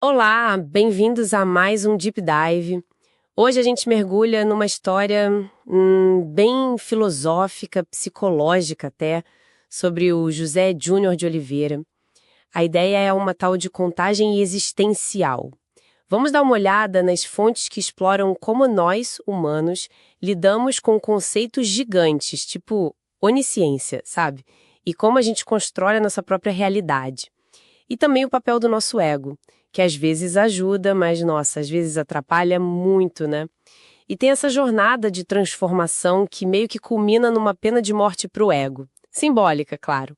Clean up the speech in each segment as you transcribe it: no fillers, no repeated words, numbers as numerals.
Olá, bem-vindos a mais um Deep Dive. Hoje a gente mergulha numa história bem filosófica, psicológica até, sobre o José Júnior de Oliveira. A ideia é uma tal de contagem existencial. Vamos dar uma olhada nas fontes que exploram como nós, humanos, lidamos com conceitos gigantes, tipo onisciência, sabe? E como a gente constrói a nossa própria realidade. E também o papel do nosso ego, que às vezes ajuda, mas, nossa, às vezes atrapalha muito, né? E tem essa jornada de transformação que meio que culmina numa pena de morte para o ego. Simbólica, claro.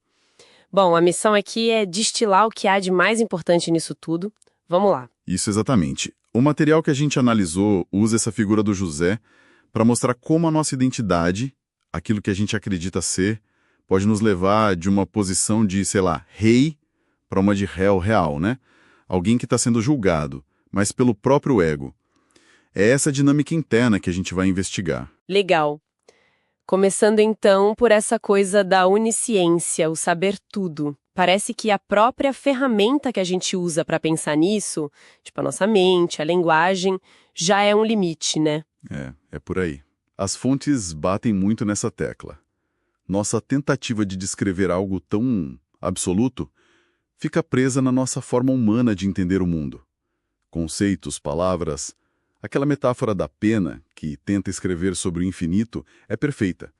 Bom, a missão aqui é destilar o que há de mais importante nisso tudo. Vamos lá. Isso exatamente. O material que a gente analisou usa essa figura do José para mostrar como a nossa identidade, aquilo que a gente acredita ser, pode nos levar de uma posição de, sei lá, rei para uma de réu real, né? Alguém que está sendo julgado, mas pelo próprio ego. É essa dinâmica interna que a gente vai investigar. Legal. Começando então por essa coisa da onisciência, o saber tudo. Parece que a própria ferramenta que a gente usa para pensar nisso, tipo a nossa mente, a linguagem, já é um limite, né? É por aí. As fontes batem muito nessa tecla. Nossa tentativa de descrever algo tão absoluto fica presa na nossa forma humana de entender o mundo. Conceitos, palavras, aquela metáfora da pena que tenta escrever sobre o infinito é perfeita.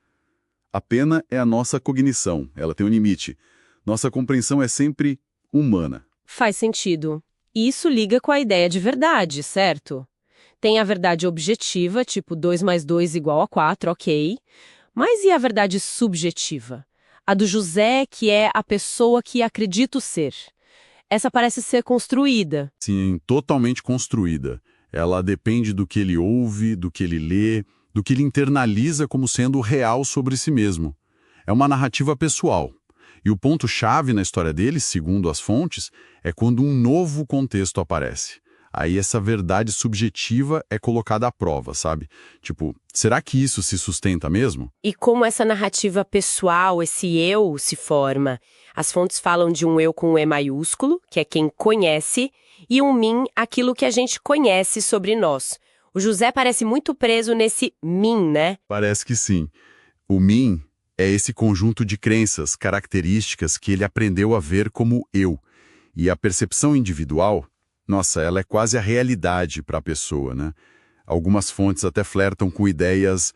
A pena é a nossa cognição, ela tem um limite. Nossa compreensão é sempre humana. Faz sentido. E isso liga com a ideia de verdade, certo? Tem a verdade objetiva, tipo 2 mais 2 igual a 4, ok. Mas e a verdade subjetiva? A do José, que é a pessoa que acredito ser. Essa parece ser construída. Sim, totalmente construída. Ela depende do que ele ouve, do que ele lê, do que ele internaliza como sendo real sobre si mesmo. É uma narrativa pessoal. E o ponto-chave na história dele, segundo as fontes, é quando um novo contexto aparece. Aí essa verdade subjetiva é colocada à prova, sabe? Tipo, será que isso se sustenta mesmo? E como essa narrativa pessoal, esse eu, se forma? As fontes falam de um eu com um E maiúsculo, que é quem conhece, e um mim, aquilo que a gente conhece sobre nós. O José parece muito preso nesse mim, né? Parece que sim. O mim é esse conjunto de crenças, características que ele aprendeu a ver como eu. E a percepção individual, nossa, ela é quase a realidade para a pessoa, né? Algumas fontes até flertam com ideias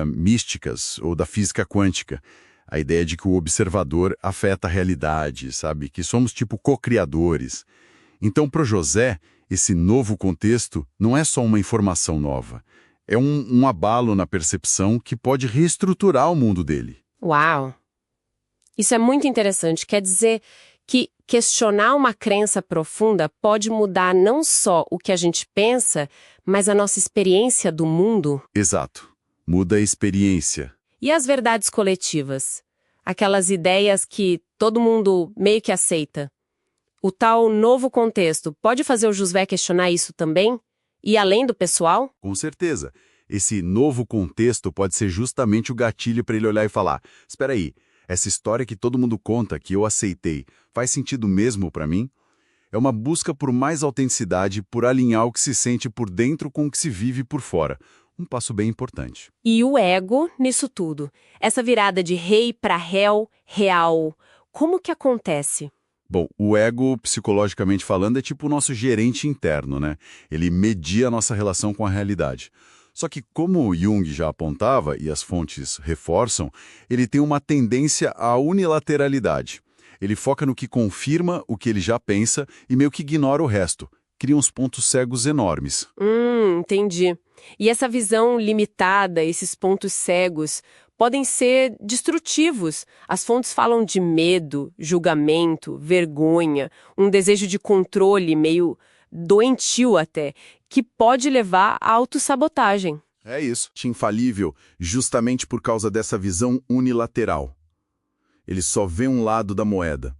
místicas ou da física quântica. A ideia de que o observador afeta a realidade, sabe? Que somos tipo co-criadores. Então, para o José, esse novo contexto não é só uma informação nova. É um abalo na percepção que pode reestruturar o mundo dele. Uau! Isso é muito interessante. Quer dizer que questionar uma crença profunda pode mudar não só o que a gente pensa, mas a nossa experiência do mundo. Exato. Muda a experiência. E as verdades coletivas? Aquelas ideias que todo mundo meio que aceita. O tal novo contexto pode fazer o José questionar isso também? E além do pessoal? Com certeza. Esse novo contexto pode ser justamente o gatilho para ele olhar e falar: espera aí, essa história que todo mundo conta, que eu aceitei, faz sentido mesmo para mim? É uma busca por mais autenticidade, por alinhar o que se sente por dentro com o que se vive por fora. Um passo bem importante. E o ego nisso tudo? Essa virada de rei para réu real, como que acontece? Bom, o ego, psicologicamente falando, é tipo o nosso gerente interno, né? Ele media a nossa relação com a realidade. Só que, como Jung já apontava, e as fontes reforçam, ele tem uma tendência à unilateralidade. Ele foca no que confirma o que ele já pensa e meio que ignora o resto. Cria uns pontos cegos enormes. Entendi. E essa visão limitada, esses pontos cegos, podem ser destrutivos. As fontes falam de medo, julgamento, vergonha, um desejo de controle meio doentio até, que pode levar à autossabotagem. É isso. Infalível, justamente por causa dessa visão unilateral. Ele só vê um lado da moeda.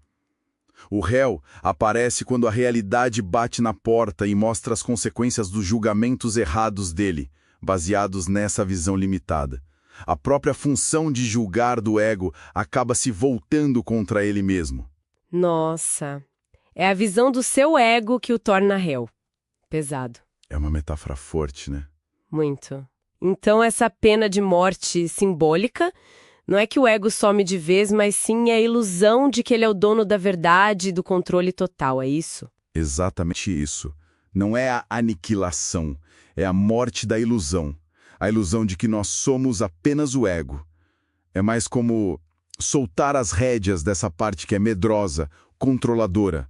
O réu aparece quando a realidade bate na porta e mostra as consequências dos julgamentos errados dele, baseados nessa visão limitada. A própria função de julgar do ego acaba se voltando contra ele mesmo. Nossa, É a visão do seu ego que o torna réu. Pesado. É uma metáfora forte, né? Muito. Então, essa pena de morte simbólica não é que o ego some de vez, mas sim a ilusão de que ele é o dono da verdade e do controle total, é isso? Exatamente isso. Não é a aniquilação, é a morte da ilusão. A ilusão de que nós somos apenas o ego. É mais como soltar as rédeas dessa parte que é medrosa, controladora.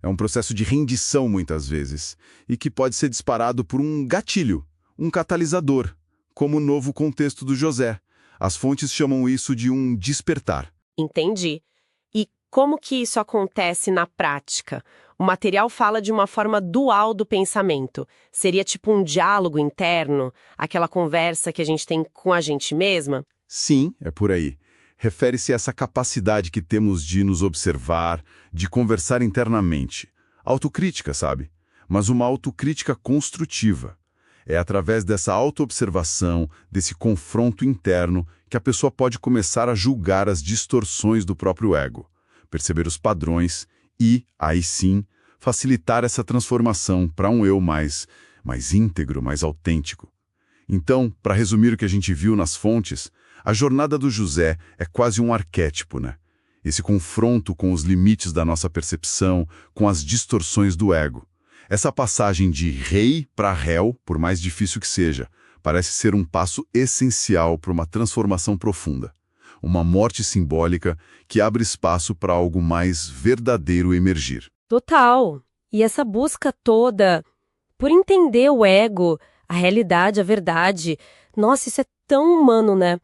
É um processo de rendição, muitas vezes, e que pode ser disparado por um gatilho, um catalisador, como o novo contexto do José. As fontes chamam isso de um despertar. Entendi. E como que isso acontece na prática? O material fala de uma forma dual do pensamento. Seria tipo um diálogo interno? Aquela conversa que a gente tem com a gente mesma? Sim, é por aí. Refere-se a essa capacidade que temos de nos observar, de conversar internamente. Autocrítica, sabe? Mas uma autocrítica construtiva. É através dessa autoobservação, desse confronto interno, que a pessoa pode começar a julgar as distorções do próprio ego, perceber os padrões e, aí sim, facilitar essa transformação para um eu mais íntegro, mais autêntico. Então, para resumir o que a gente viu nas fontes, a jornada do José é quase um arquétipo, né? Esse confronto com os limites da nossa percepção, com as distorções do ego. Essa passagem de rei para réu, por mais difícil que seja, parece ser um passo essencial para uma transformação profunda. Uma morte simbólica que abre espaço para algo mais verdadeiro emergir. Total. E essa busca toda por entender o ego, a realidade, a verdade. Nossa, isso é tão humano, né?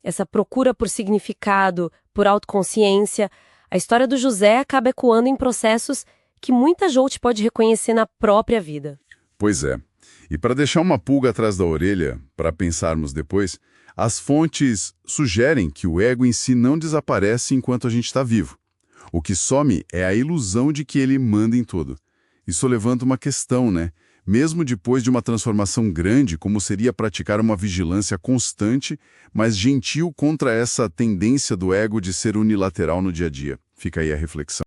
Essa procura por significado, por autoconsciência. A história do José acaba ecoando em processos que muita gente pode reconhecer na própria vida. Pois é. E para deixar uma pulga atrás da orelha, para pensarmos depois, as fontes sugerem que o ego em si não desaparece enquanto a gente está vivo. O que some é a ilusão de que ele manda em tudo. Isso levanta uma questão, né? Mesmo depois de uma transformação grande, como seria praticar uma vigilância constante, mas gentil contra essa tendência do ego de ser unilateral no dia a dia? Fica aí a reflexão.